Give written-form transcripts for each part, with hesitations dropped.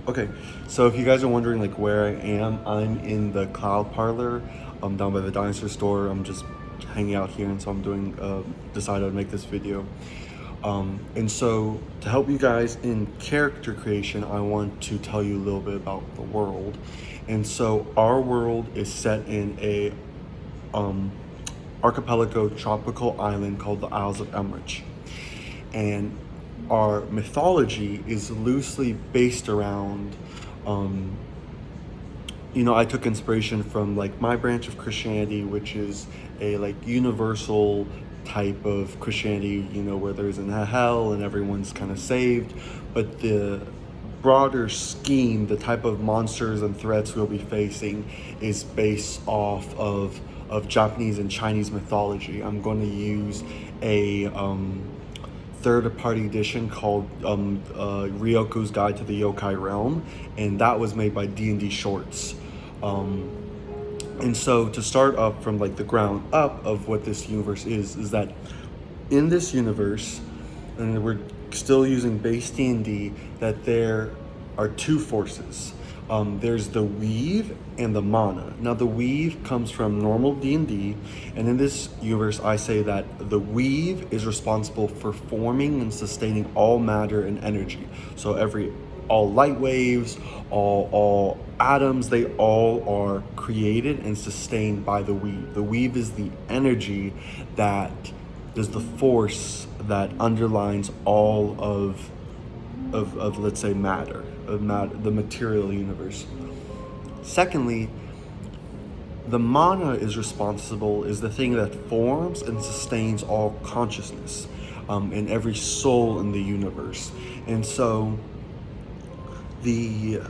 Okay, so if you guys are wondering like where I am, I'm in the Cloud Parlor, down by the dinosaur store. I'm just hanging out here, and so I'm doing decided to make this video. And so to help you guys in character creation, I want to tell you a little bit about the world. And so our world is set in a um, archipelago tropical island called the Isles of Emrich. And our mythology is loosely based around, um, I took inspiration from like my branch of Christianity, which is a like universal type of Christianity, where there isn't a hell and everyone's kind of saved. But the broader scheme, the type of monsters and threats we'll be facing, is based off of Japanese and Chinese mythology. I'm going to use a third-party edition called Ryoku's Guide to the Yokai Realm, and that was made by D&D Shorts. Um, and so to start up from like the ground up of what this universe is that in this universe, and we're still using base D&D, that there are two forces. There's the weave and the mana. Now the weave comes from normal D&D, and in this universe I say that the weave is responsible for forming and sustaining all matter and energy. So all light waves, all atoms, they all are created and sustained by the weave. The weave is the energy that is the force that underlines all of let's say matter, the material universe. Secondly, the mana is the thing that forms and sustains all consciousness, and every soul in the universe. And so the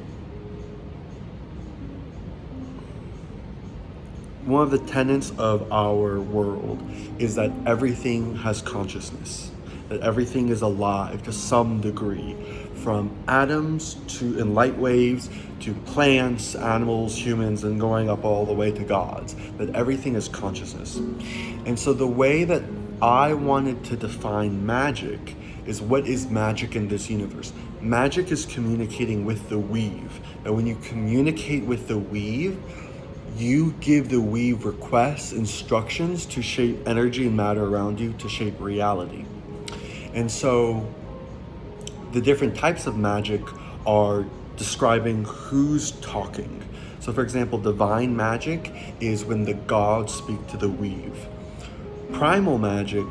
one of the tenets of our world is that everything has consciousness, that everything is alive to some degree, from atoms to in light waves to plants, animals, humans, and going up all the way to gods, that everything is consciousness. And so the way that I wanted to define magic is, what is magic in this universe? Magic is communicating with the weave. And when you communicate with the weave, you give the weave requests, instructions to shape energy and matter around you, to shape reality. And so the different types of magic are describing who's talking. So for example, divine magic is when the gods speak to the weave. Primal magic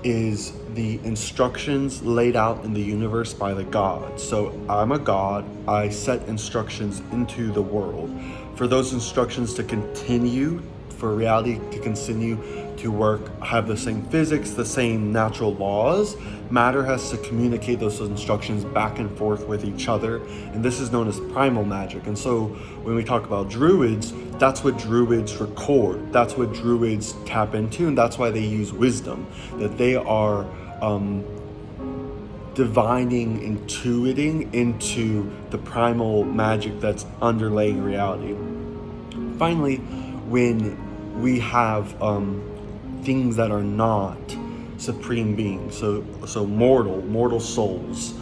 is the instructions laid out in the universe by the gods. So I'm a god, I set instructions into the world. For those instructions to continue, for reality to continue to work, have the same physics, the same natural laws, matter has to communicate those instructions back and forth with each other, and this is known as primal magic. And so when we talk about druids, that's what druids record, that's what druids tap into, and that's why they use wisdom, that they are divining, intuiting into the primal magic that's underlaying reality. Finally, when we have things that are not supreme beings, so mortal souls,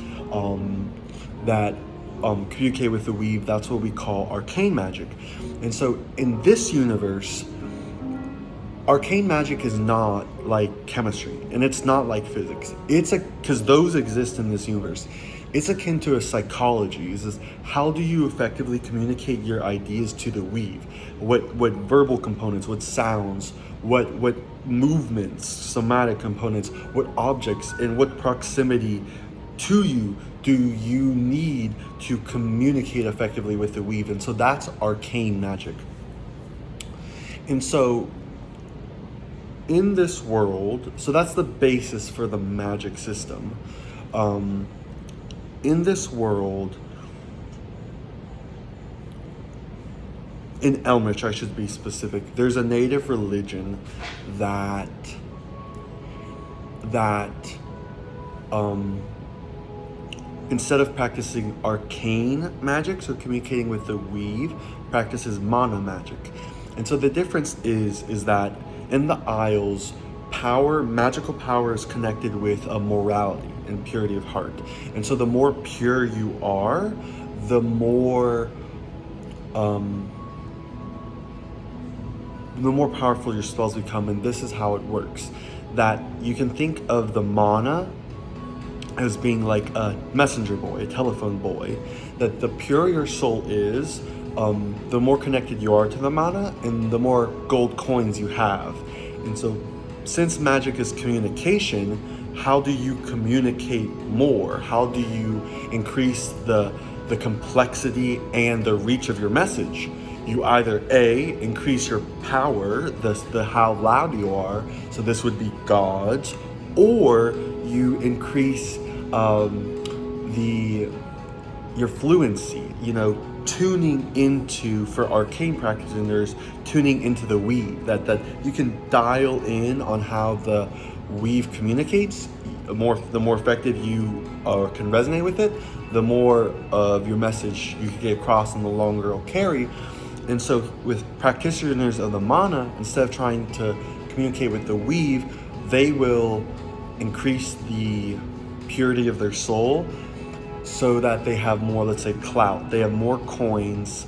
that communicate with the weave, that's what we call arcane magic. And so in this universe, arcane magic is not like chemistry, and it's not like physics. Because those exist in this universe. It's akin to a psychology. It's just, how do you effectively communicate your ideas to the weave? What verbal components, what sounds, what movements, somatic components, what objects, and what proximity to you do you need to communicate effectively with the weave? And so that's arcane magic. And so in this world, so that's the basis for the magic system. In this world, in Elmrich, I should be specific, there's a native religion that instead of practicing arcane magic, so communicating with the weave, practices mana magic. And so the difference is that in the Isles, magical power is connected with a morality and purity of heart. And so the more pure you are, the more powerful your spells become. And this is how it works. That you can think of the mana as being like a messenger boy, a telephone boy. That the purer your soul is, the more connected you are to the mana, and the more gold coins you have. And so, since magic is communication, how do you communicate more? How do you increase the complexity and the reach of your message? You either A, increase your power, the how loud you are, so this would be gods, or you increase your fluency, tuning into, for arcane practitioners, tuning into the weave, that you can dial in on how the weave communicates. The more effective you can resonate with it, the more of your message you can get across, and the longer it'll carry. And so with practitioners of the mana, instead of trying to communicate with the weave, they will increase the purity of their soul so that they have more, let's say, clout. They have more coins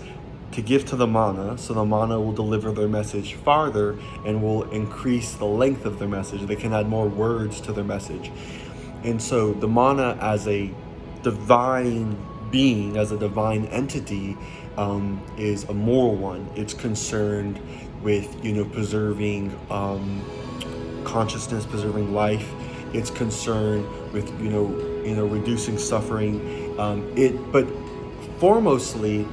to give to the mana, so the mana will deliver their message farther and will increase the length of their message. They can add more words to their message. And so the mana as a divine being, as a divine entity, is a moral one. It's concerned with, preserving consciousness, preserving life. It's concerned with, reducing suffering. But foremostly,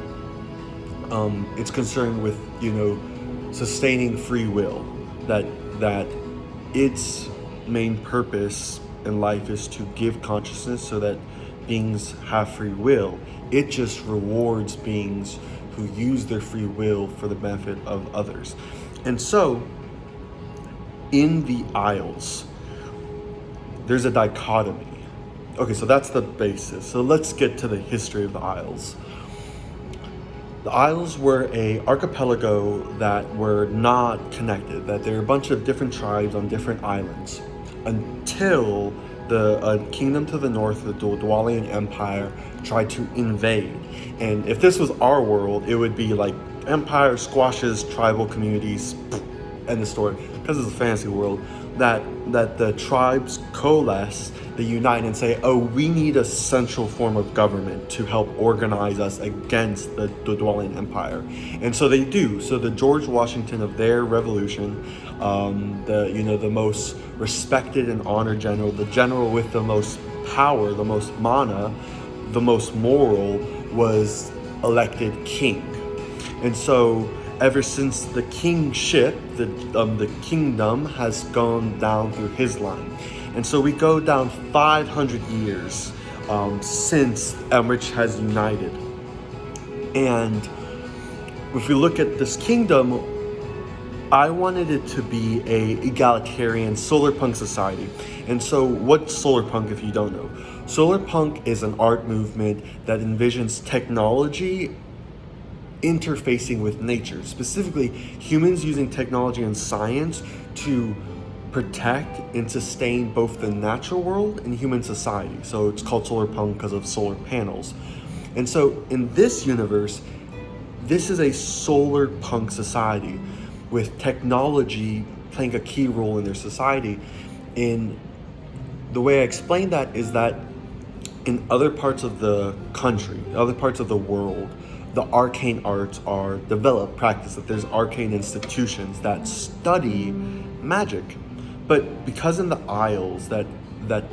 it's concerned with, sustaining free will. That its main purpose in life is to give consciousness so that beings have free will. It just rewards beings who use their free will for the benefit of others. And so, in the Isles, there's a dichotomy. Okay, so that's the basis. So let's get to the history of the Isles. The Isles were an archipelago that were not connected, that there were a bunch of different tribes on different islands, until the kingdom to the north, the Dwalian Empire, tried to invade. And if this was our world, it would be like empire squashes tribal communities, end the story. Because it's a fantasy world, that the tribes coalesce, they unite and say, oh, we need a central form of government to help organize us against the Dwalian Empire. And so they do. So the George Washington of their revolution, the most respected and honored general, the general with the most power, the most mana, the most moral, was elected king. And so ever since the kingship, the kingdom has gone down through his line. And so we go down 500 years since Emrich has united. And if we look at this kingdom, I wanted it to be a egalitarian solar punk society. And so what's solar punk if you don't know? Solar punk is an art movement that envisions technology interfacing with nature, specifically humans using technology and science to protect and sustain both the natural world and human society. So it's called solar punk because of solar panels. And so in this universe, this is a solar punk society with technology playing a key role in their society. And the way I explain that is that in other parts of the country, other parts of the world, the arcane arts are developed, practiced, that there's arcane institutions that study magic. But because in the Isles that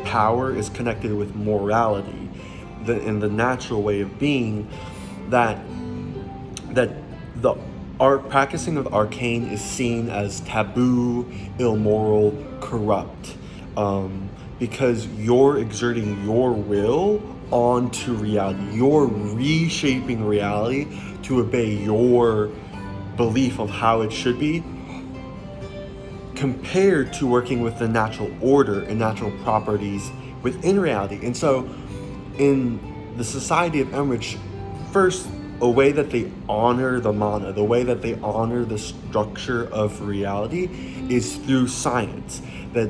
power is connected with morality, in the natural way of being, that the art practicing of arcane is seen as taboo, immoral, corrupt, because you're exerting your will onto reality. You're reshaping reality to obey your belief of how it should be, compared to working with the natural order and natural properties within reality. And so in the Society of Emrich, first, a way that they honor the mana, the way that they honor the structure of reality, is through science. That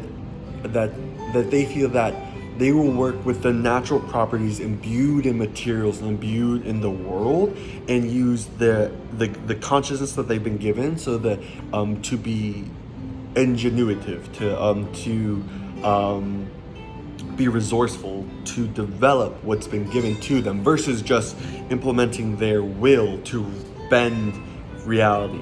they feel that they will work with the natural properties imbued in materials and imbued in the world, and use the consciousness that they've been given, so that to be ingenuitive, to be resourceful, to develop what's been given to them, versus just implementing their will to bend reality.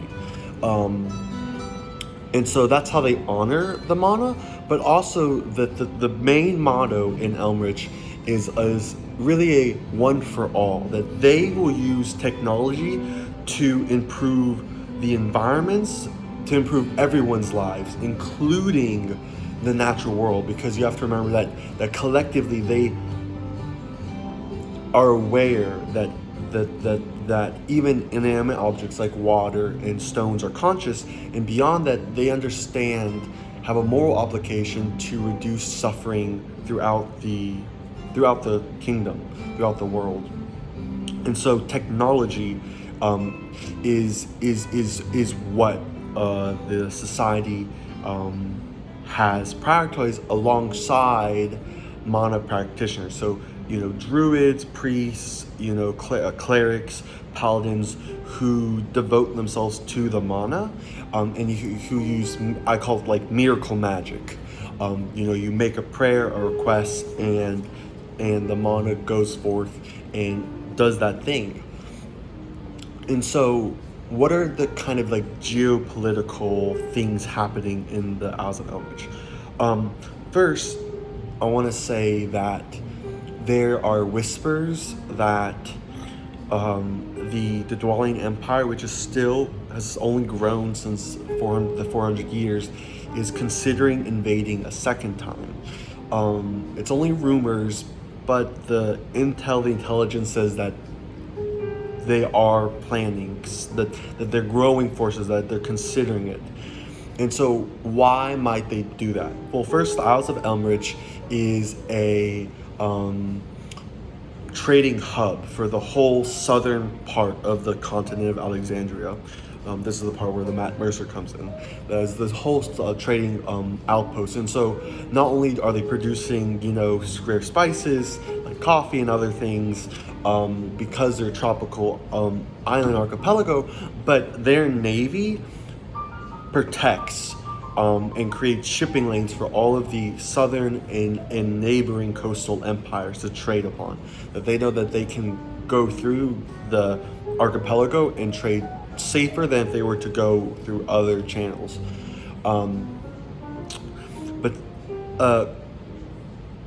And so that's how they honor the mana. But also the main motto in Elmrich is really a one for all, that they will use technology to improve the environments, to improve everyone's lives, including the natural world, because you have to remember that collectively they are aware that even inanimate objects like water and stones are conscious, and beyond that, they understand, have a moral obligation to reduce suffering throughout the kingdom, throughout the world. And so technology is what the society has prioritized alongside mana practitioners. So, druids, priests, clerics, paladins who devote themselves to the mana, and who use, I call it like miracle magic. You make a prayer, a request, and the mana goes forth and does that thing. And so, what are the kind of like geopolitical things happening in the Isles of Elmrich? First, I want to say that there are whispers that the Dwallian Empire, which has only grown since the 400 years, is considering invading a second time. It's only rumors, but the intelligence says that they are planning, that they're growing forces, that they're considering it. And so why might they do that? Well, first, the Isles of Elmrich is a trading hub for the whole southern part of the continent of Alexandria. This is the part where the Matt Mercer comes in. There's this whole trading outpost. And so not only are they producing, rare spices like coffee and other things, because they're a tropical island archipelago, but their navy protects and creates shipping lanes for all of the southern and neighboring coastal empires to trade upon. That they know that they can go through the archipelago and trade safer than if they were to go through other channels. But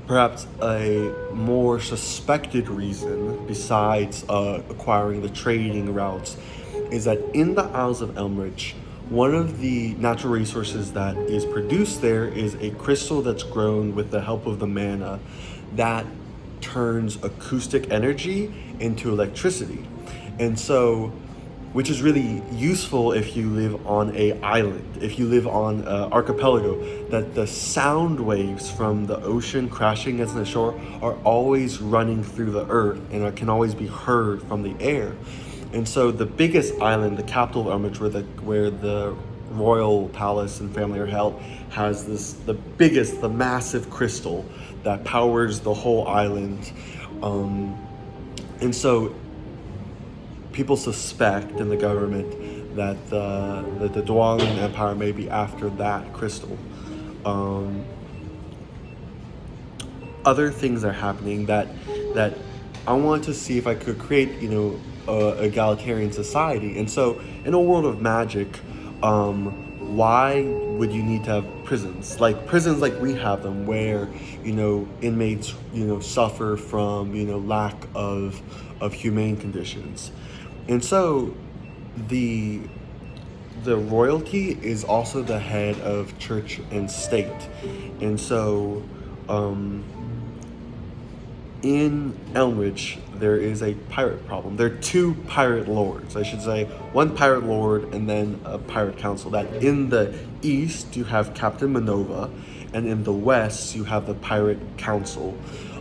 perhaps a more suspected reason, besides acquiring the trading routes, is that in the Isles of Elmrich, one of the natural resources that is produced there is a crystal that's grown with the help of the mana that turns acoustic energy into electricity. And so, which is really useful if you live on a island, if you live on an archipelago, that the sound waves from the ocean crashing against the shore are always running through the earth and can always be heard from the air. And so the biggest island, the capital of Emrich, where the royal palace and family are held, has the massive crystal that powers the whole island. And so people suspect in the government that the Dwallian Empire may be after that crystal. Other things are happening that I wanted to see if I could create, egalitarian society. And so in a world of magic, why would you need to have prisons like we have them, where inmates suffer from lack of humane conditions? And so the royalty is also the head of church and state. And so in Elmrich, there is a pirate problem. There are two pirate lords, I should say. One pirate lord and then a pirate council. That in the east, you have Captain Manova, and in the west, you have the pirate council.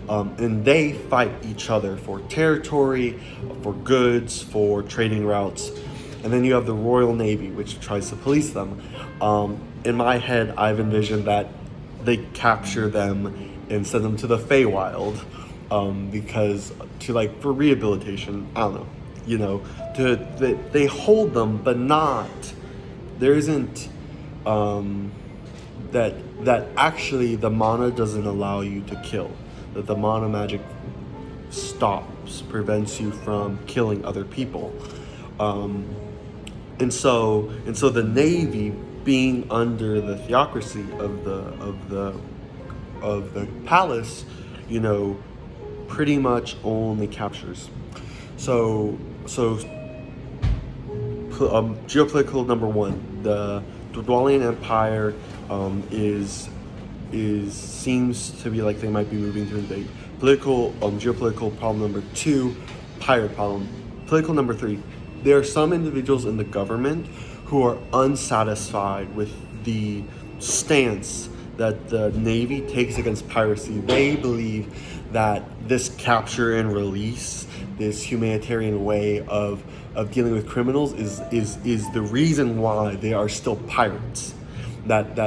And they fight each other for territory, for goods, for trading routes. And then you have the Royal Navy, which tries to police them. In my head, I've envisioned that they capture them and send them to the Feywild, because to like for rehabilitation. I don't know, you know, they hold them, but not there isn't that actually the mana doesn't allow you to kill. That the mana magic prevents you from killing other people. And so the Navy, being under the theocracy of the palace, you know, pretty much only captures. So geopolitical number one, the Dwalian Empire seems to be like they might be moving to invade. Geopolitical problem number two, pirate problem. Political number three, there are some individuals in the government who are unsatisfied with the stance that the Navy takes against piracy. They believe that this capture and release, this humanitarian way of dealing with criminals is the reason why they are still pirates. That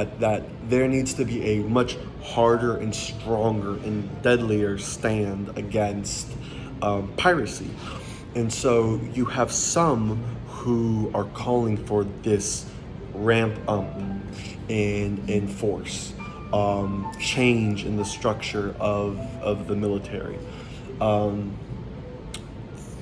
there needs to be a much harder and stronger and deadlier stand against piracy. And so you have some who are calling for this ramp up in force, change in the structure of the military.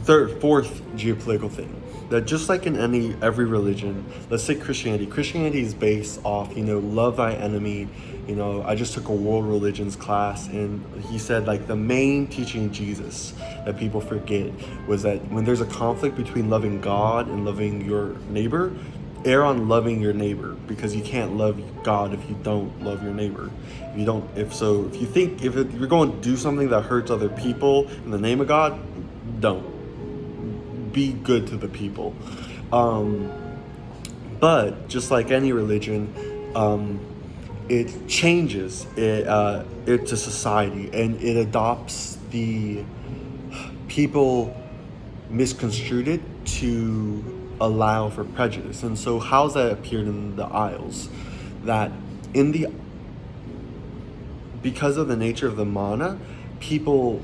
Fourth geopolitical thing, that just like in every religion, let's say Christianity is based off, you know, love thy enemy. You know, I just took a world religions class, and he said like the main teaching of Jesus that people forget was that when there's a conflict between loving God and loving your neighbor, err on loving your neighbor, because you can't love God if you don't love your neighbor. If you're going to do something that hurts other people in the name of God, don't. Be good to the people. But just like any religion, it changes it to society, and it adopts the people misconstrued it to allow for prejudice. And so how's that appeared in the Isles? That because of the nature of the mana, people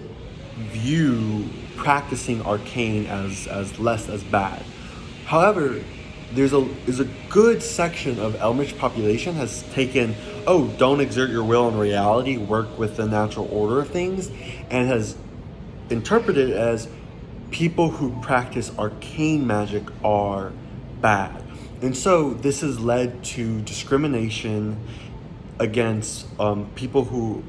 view practicing arcane as less as bad. However, there's a good section of Elmrich population has taken, don't exert your will in reality, work with the natural order of things, and has interpreted it as people who practice arcane magic are bad. And so this has led to discrimination against people who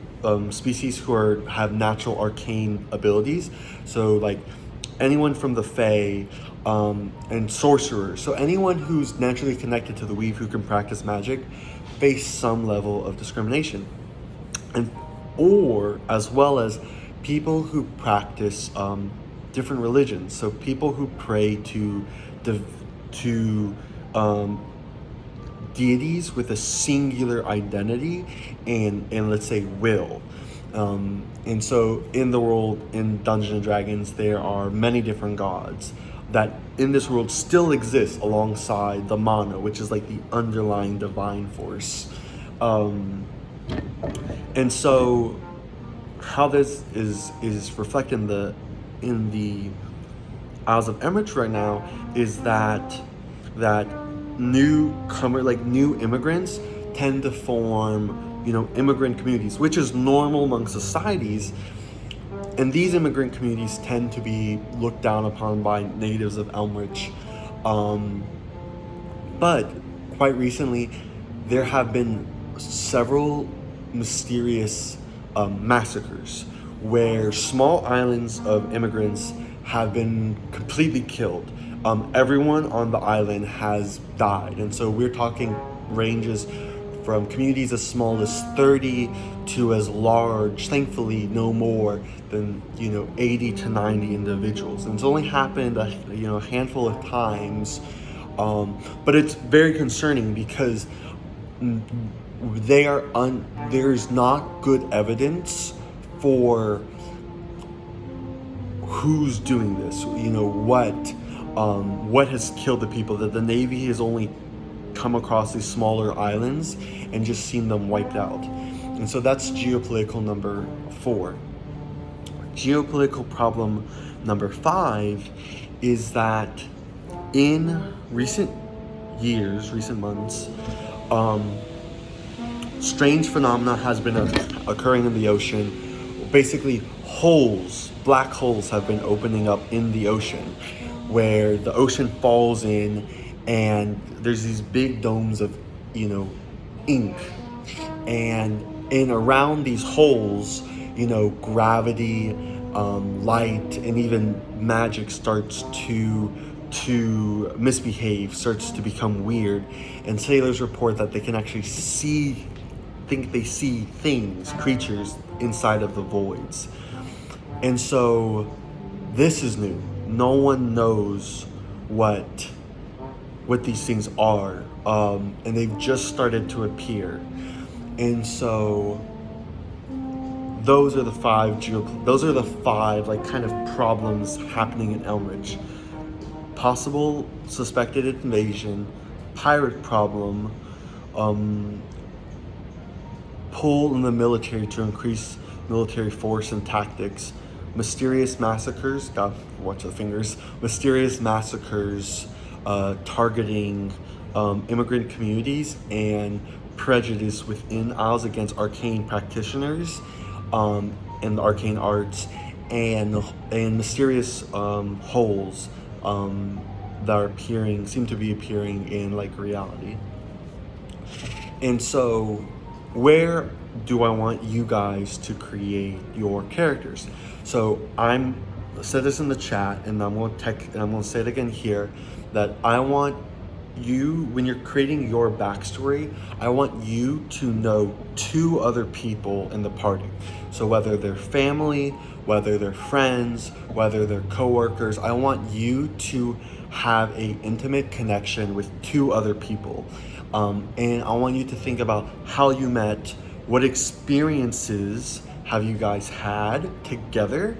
species who have natural arcane abilities. So like anyone from the Fae and sorcerers. So anyone who's naturally connected to the weave who can practice magic face some level of discrimination. Or as well as people who practice different religions. So people who pray to deities with a singular identity and let's say will. And so in the world, in Dungeons and Dragons, there are many different gods that in this world still exist alongside the mana, which is like the underlying divine force. And so how this is reflected in the Isles of Emrich right now is that new immigrants tend to form, immigrant communities, which is normal among societies. And these immigrant communities tend to be looked down upon by natives of Elmrich. But quite recently, there have been several mysterious massacres where small islands of immigrants have been completely killed. Everyone on the island has died. And so we're talking ranges from communities as small as 30 to as large, thankfully no more than 80 to 90 individuals. And it's only happened a handful of times, but it's very concerning because there's not good evidence for who's doing this. What has killed the people. That the Navy has only come across these smaller islands and just seen them wiped out. And so that's geopolitical number 4. Geopolitical problem number 5 is that in recent years, recent months, strange phenomena has been occurring in the ocean. Basically, black holes have been opening up in the ocean, where the ocean falls in, and there's these big domes of, ink, and in around these holes, gravity, light, and even magic starts to misbehave, starts to become weird, and sailors report that they can actually think they see things, creatures inside of the voids. And so this is new. No one knows what these things are, and they've just started to appear. And so those are the five like kind of problems happening in Elmridge. Possible suspected invasion, pirate problem, pull in the military to increase military force and tactics, mysterious massacres, God watch the fingers, mysterious massacres targeting immigrant communities, and prejudice within Isles against arcane practitioners in the arcane arts, and mysterious holes that seem to be appearing in like reality. And so, where do I want you guys to create your characters? So I said this in the chat, and I'm going to say it again here, that I want you, when you're creating your backstory, I want you to know 2 other people in the party. So whether they're family, whether they're friends, whether they're coworkers, I want you to have a intimate connection with 2 other people. And I want you to think about how you met, what experiences have you guys had together,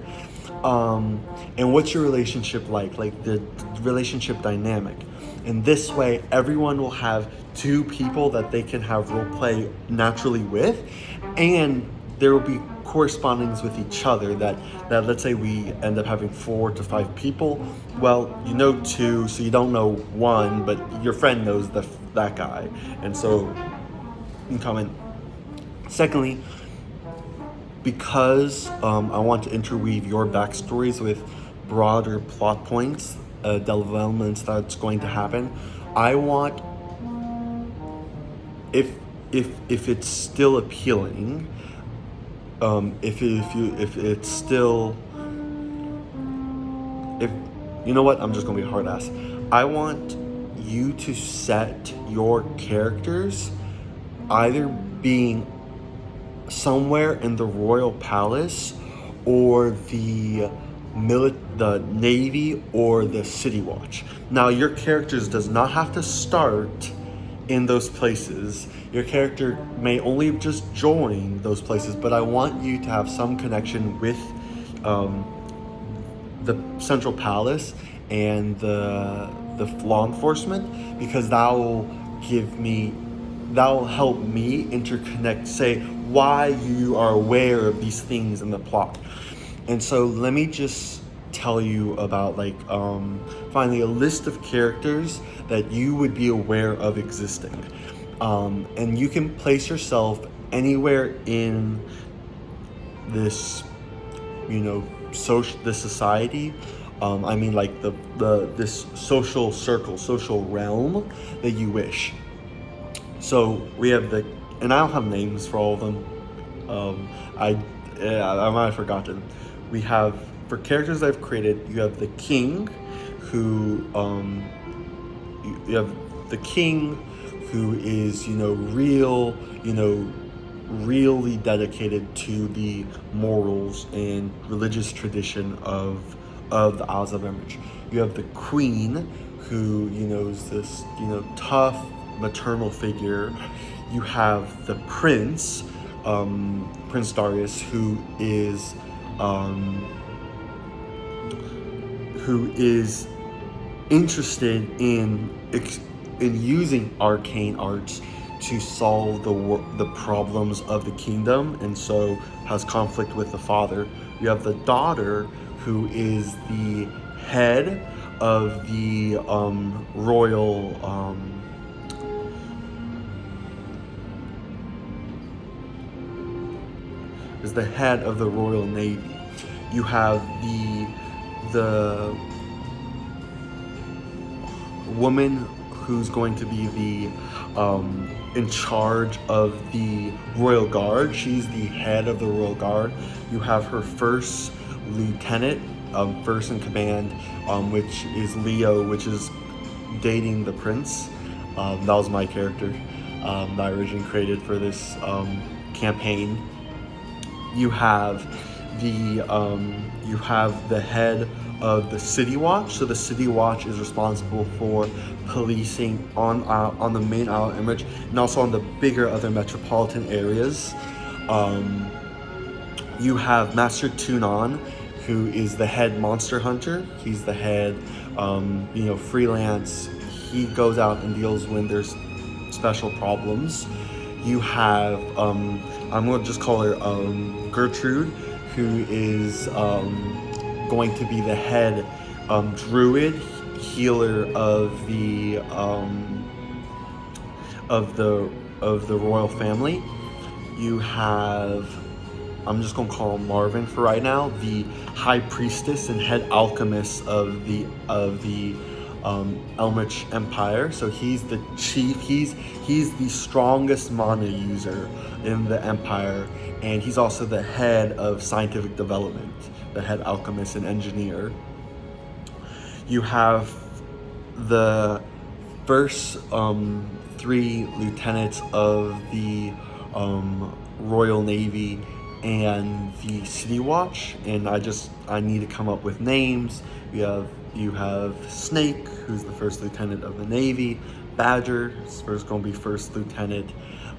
and what's your relationship like the relationship dynamic. And this way, everyone will have 2 people that they can have role play naturally with, and there will be correspondings with each other that let's say we end up having 4 to 5 people. Well, you know 2, so you don't know 1, but your friend knows that guy, and so you can comment. Secondly, because I want to interweave your backstories with broader plot points, developments that's going to happen, I want, if it's still appealing, if it's still, if you know what, I'm just gonna be a hard ass. I want you to set your characters either being somewhere in the royal palace, or the Navy, or the City Watch. Now, your characters does not have to start in those places. Your character may only just join those places, but I want you to have some connection with the Central Palace and the law enforcement, because that will help me interconnect, say, why you are aware of these things in the plot. And so let me just tell you about finding a list of characters that you would be aware of existing. And you can place yourself anywhere in this, this society. I mean, like this social circle, social realm that you wish. So we have and I don't have names for all of them. I might have forgotten. We have, for characters I've created, you have the king, who you have the king who is really dedicated to the morals and religious tradition of the Isles of Emrich. You have the queen, who is this tough maternal figure. You have the prince, Prince Darius, who is interested in using arcane arts to solve the problems of the kingdom, and so has conflict with the father. You have the daughter, who is the head of the royal is the head of the Royal Navy. You have the woman who's going to be the in charge of the Royal Guard. She's the head of the Royal Guard. You have her first lieutenant, first in command, which is Leo, which is dating the prince. That was my character that I originally created for this campaign. You have the head of the City Watch. So the City Watch is responsible for policing on the main island of Emrich, and also on the bigger other metropolitan areas. You have Master Tunon, who is the head monster hunter. He's the head, freelance. He goes out and deals when there's special problems. You have, I'm going to just call her Gertrude, who is going to be the head druid healer of the royal family. You have, I'm just gonna call him Marvin for right now, the high priestess and head alchemist of the Elmrich Empire. So he's the chief. He's the strongest mana user in the empire, and he's also the head of scientific development, the head alchemist and engineer. You have the first three lieutenants of the Royal Navy and the City Watch, and I need to come up with names. You have Snake, who's the first lieutenant of the Navy. Badger is going to be first lieutenant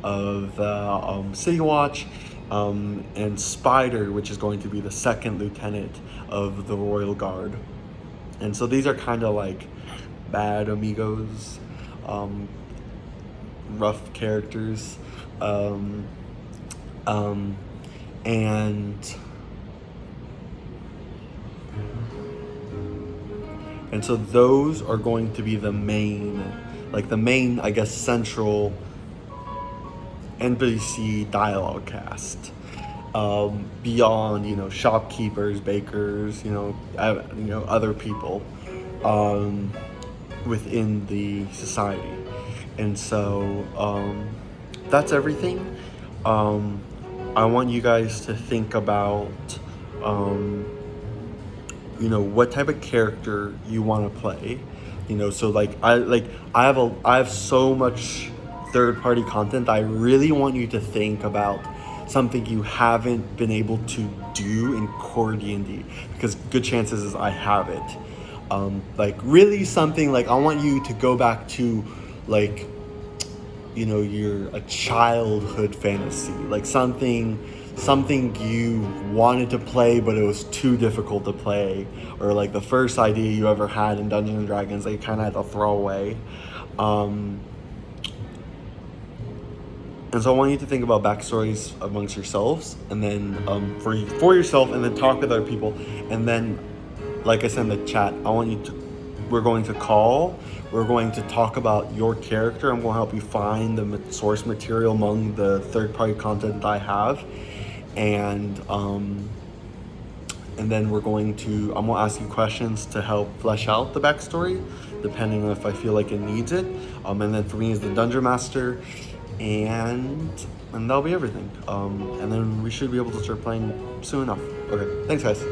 of the City Watch, and Spider, which is going to be the second lieutenant of the Royal Guard. And so these are kind of like bad amigos, rough characters, and so those are going to be the main, I guess, central NPC dialogue cast. Beyond, shopkeepers, bakers, other people within the society. And so that's everything. I want you guys to think about what type of character you want to play. So I have so much third-party content. I really want you to think about something you haven't been able to do in core D&D, because good chances is I have it. Really something I want you to go back to you're a childhood fantasy, something you wanted to play but it was too difficult to play, or the first idea you ever had in Dungeons and Dragons that you kind of had to throw away. And so I want you to think about backstories amongst yourselves, and then for yourself, and then talk with other people. And then, like I said in the chat, we're going to talk about your character. I'm going to help you find the source material among the third-party content that I have. And then I'm going to ask you questions to help flesh out the backstory, depending on if I feel like it needs it. And then for me as the Dungeon Master, and that'll be everything. And then we should be able to start playing soon enough. Okay, thanks guys.